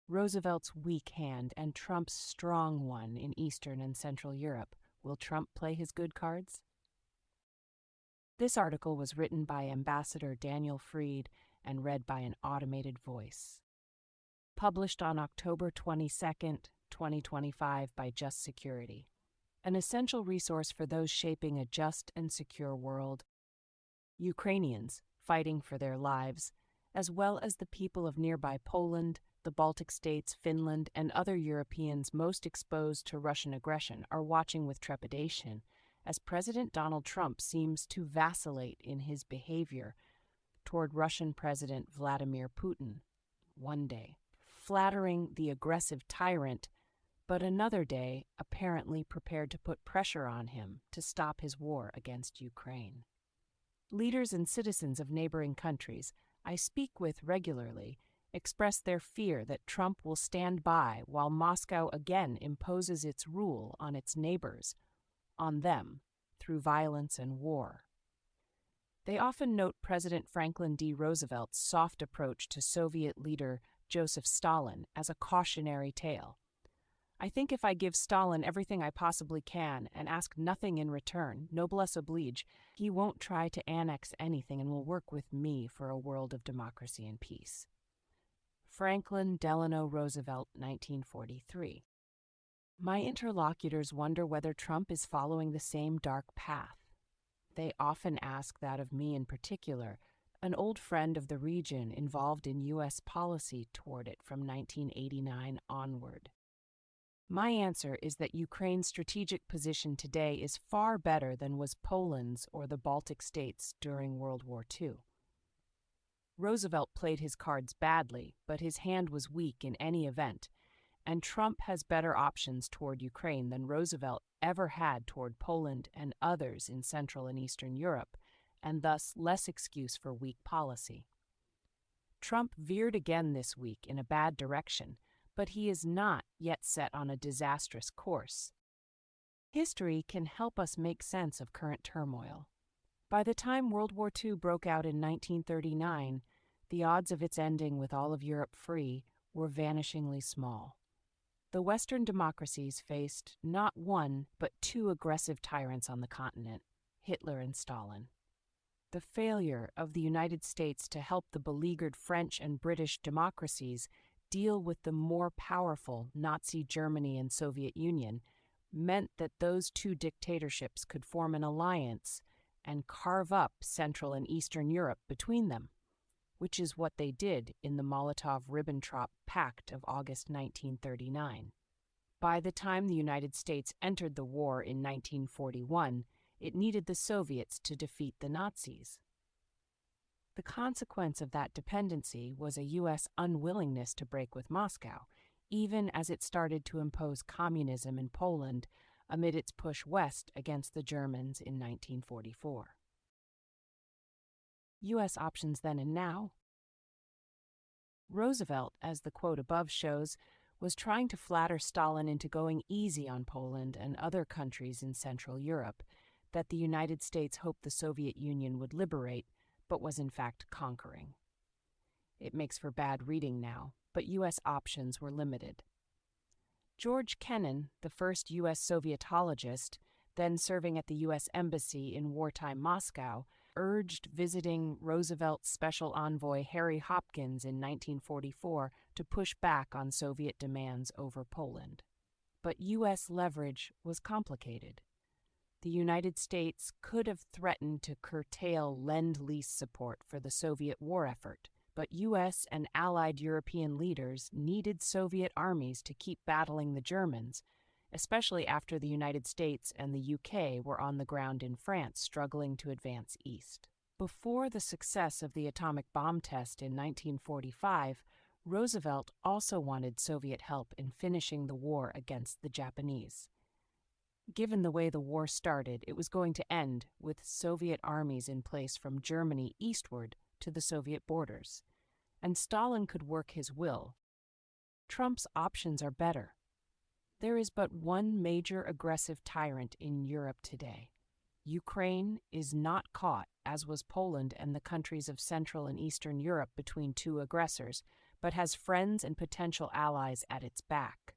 Roosevelt's weak hand and Trump's strong one in Eastern and Central Europe. Will Trump play his good cards? This article was written by Ambassador Daniel Freed and read by an automated voice. Published on October 22, 2025 by Just Security. An essential resource for those shaping a just and secure world. Ukrainians fighting for their lives, as well as the people of nearby Poland, the Baltic states, Finland, and other Europeans most exposed to Russian aggression are watching with trepidation as President Donald Trump seems to vacillate in his behavior toward Russian President Vladimir Putin. One day, flattering the aggressive tyrant, but another day apparently prepared to put pressure on him to stop his war against Ukraine. Leaders and citizens of neighboring countries I speak with regularly express their fear that Trump will stand by while Moscow again imposes its rule on its neighbors, on them, through violence and war. They often note President Franklin D. Roosevelt's soft approach to Soviet leader Joseph Stalin as a cautionary tale. I think if I give Stalin everything I possibly can and ask nothing in return, noblesse oblige, he won't try to annex anything and will work with me for a world of democracy and peace. Franklin Delano Roosevelt, 1943. My interlocutors wonder whether Trump is following the same dark path. They often ask that of me in particular, an old friend of the region involved in U.S. policy toward it from 1989 onward. My answer is that Ukraine's strategic position today is far better than was Poland's or the Baltic states during World War II. Roosevelt played his cards badly, but his hand was weak in any event, and Trump has better options toward Ukraine than Roosevelt ever had toward Poland and others in Central and Eastern Europe, and thus less excuse for weak policy. Trump veered again this week in a bad direction, but he is not yet set on a disastrous course. History can help us make sense of current turmoil. By the time World War II broke out in 1939, the odds of its ending with all of Europe free were vanishingly small. The Western democracies faced not one, but two aggressive tyrants on the continent, Hitler and Stalin. The failure of the United States to help the beleaguered French and British democracies deal with the more powerful Nazi Germany and Soviet Union meant that those two dictatorships could form an alliance and carve up Central and Eastern Europe between them, which is what they did in the Molotov-Ribbentrop Pact of August 1939. By the time the United States entered the war in 1941, it needed the Soviets to defeat the Nazis. The consequence of that dependency was a U.S. unwillingness to break with Moscow, even as it started to impose communism in Poland amid its push west against the Germans in 1944. U.S. options then and now. Roosevelt, as the quote above shows, was trying to flatter Stalin into going easy on Poland and other countries in Central Europe that the United States hoped the Soviet Union would liberate, but was in fact conquering. It makes for bad reading now, but U.S. options were limited. George Kennan, the first U.S. Sovietologist, then serving at the U.S. Embassy in wartime Moscow, urged visiting Roosevelt's special envoy Harry Hopkins in 1944 to push back on Soviet demands over Poland. But U.S. leverage was complicated. The United States could have threatened to curtail Lend-Lease support for the Soviet war effort, but U.S. and allied European leaders needed Soviet armies to keep battling the Germans, especially after the United States and the UK were on the ground in France struggling to advance east. Before the success of the atomic bomb test in 1945, Roosevelt also wanted Soviet help in finishing the war against the Japanese. Given the way the war started, it was going to end with Soviet armies in place from Germany eastward to the Soviet borders, and Stalin could work his will. Trump's options are better. There is but one major aggressive tyrant in Europe today. Ukraine is not caught, as was Poland and the countries of Central and Eastern Europe, between two aggressors, but has friends and potential allies at its back.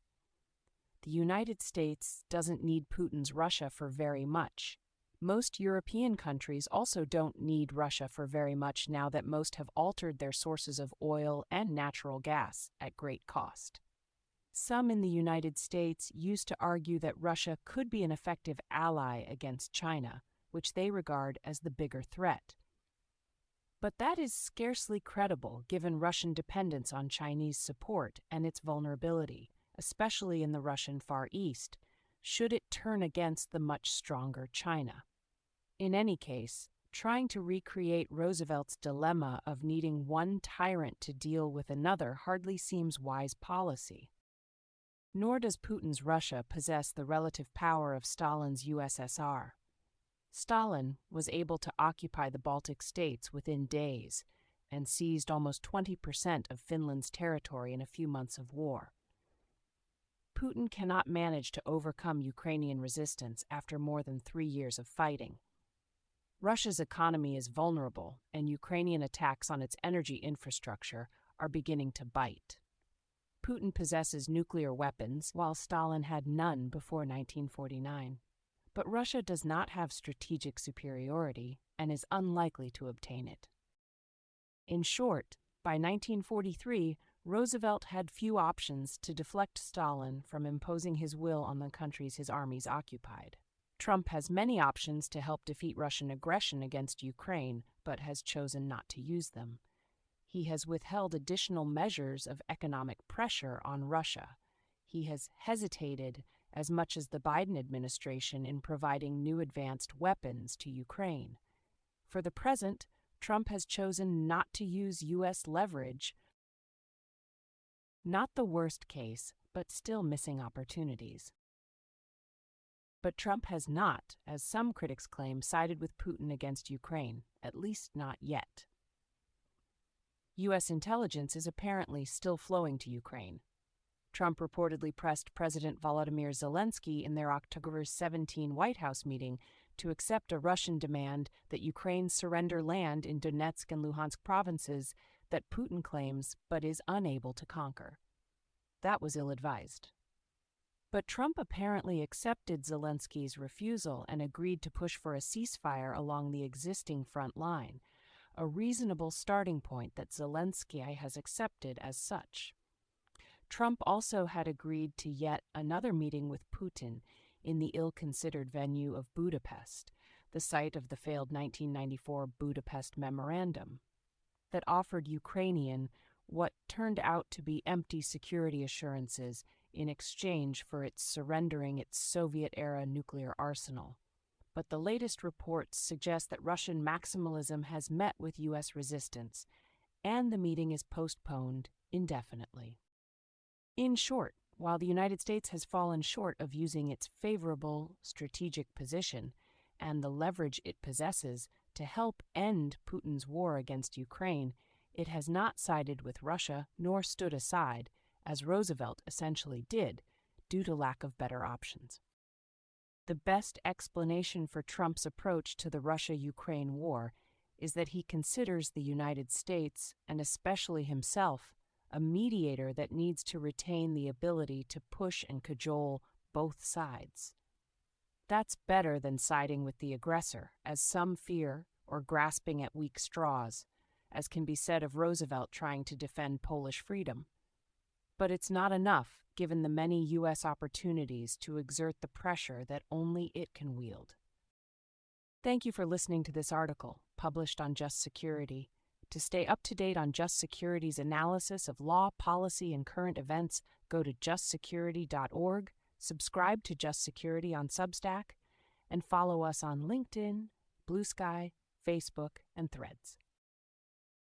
The United States doesn't need Putin's Russia for very much. Most European countries also don't need Russia for very much now that most have altered their sources of oil and natural gas at great cost. Some in the United States used to argue that Russia could be an effective ally against China, which they regard as the bigger threat. But that is scarcely credible given Russian dependence on Chinese support and its vulnerability, especially in the Russian Far East, should it turn against the much stronger China. In any case, trying to recreate Roosevelt's dilemma of needing one tyrant to deal with another hardly seems wise policy. Nor does Putin's Russia possess the relative power of Stalin's USSR. Stalin was able to occupy the Baltic states within days and seized almost 20% of Finland's territory in a few months of war. Putin cannot manage to overcome Ukrainian resistance after more than 3 years of fighting. Russia's economy is vulnerable, and Ukrainian attacks on its energy infrastructure are beginning to bite. Putin possesses nuclear weapons, while Stalin had none before 1949. But Russia does not have strategic superiority and is unlikely to obtain it. In short, by 1943, Roosevelt had few options to deflect Stalin from imposing his will on the countries his armies occupied. Trump has many options to help defeat Russian aggression against Ukraine, but has chosen not to use them. He has withheld additional measures of economic pressure on Russia. He has hesitated as much as the Biden administration in providing new advanced weapons to Ukraine. For the present, Trump has chosen not to use U.S. leverage. Not the worst case, but still missing opportunities. But Trump has not, as some critics claim, sided with Putin against Ukraine, at least not yet. U.S. intelligence is apparently still flowing to Ukraine. Trump reportedly pressed President Volodymyr Zelensky in their October 17 White House meeting to accept a Russian demand that Ukraine surrender land in Donetsk and Luhansk provinces that Putin claims but is unable to conquer. That was ill-advised. But Trump apparently accepted Zelensky's refusal and agreed to push for a ceasefire along the existing front line, a reasonable starting point that Zelensky has accepted as such. Trump also had agreed to yet another meeting with Putin in the ill-considered venue of Budapest, the site of the failed 1994 Budapest Memorandum, that offered Ukrainian what turned out to be empty security assurances in exchange for its surrendering its Soviet-era nuclear arsenal. But the latest reports suggest that Russian maximalism has met with U.S. resistance, and the meeting is postponed indefinitely. In short, while the United States has fallen short of using its favorable strategic position and the leverage it possesses to help end Putin's war against Ukraine, it has not sided with Russia nor stood aside, as Roosevelt essentially did, due to lack of better options. The best explanation for Trump's approach to the Russia-Ukraine war is that he considers the United States, and especially himself, a mediator that needs to retain the ability to push and cajole both sides. That's better than siding with the aggressor, as some fear, or grasping at weak straws, as can be said of Roosevelt trying to defend Polish freedom. But it's not enough, given the many U.S. opportunities to exert the pressure that only it can wield. Thank you for listening to this article, published on Just Security. To stay up to date on Just Security's analysis of law, policy, and current events, go to justsecurity.org, subscribe to Just Security on Substack, and follow us on LinkedIn, Blue Sky, Facebook, and Threads.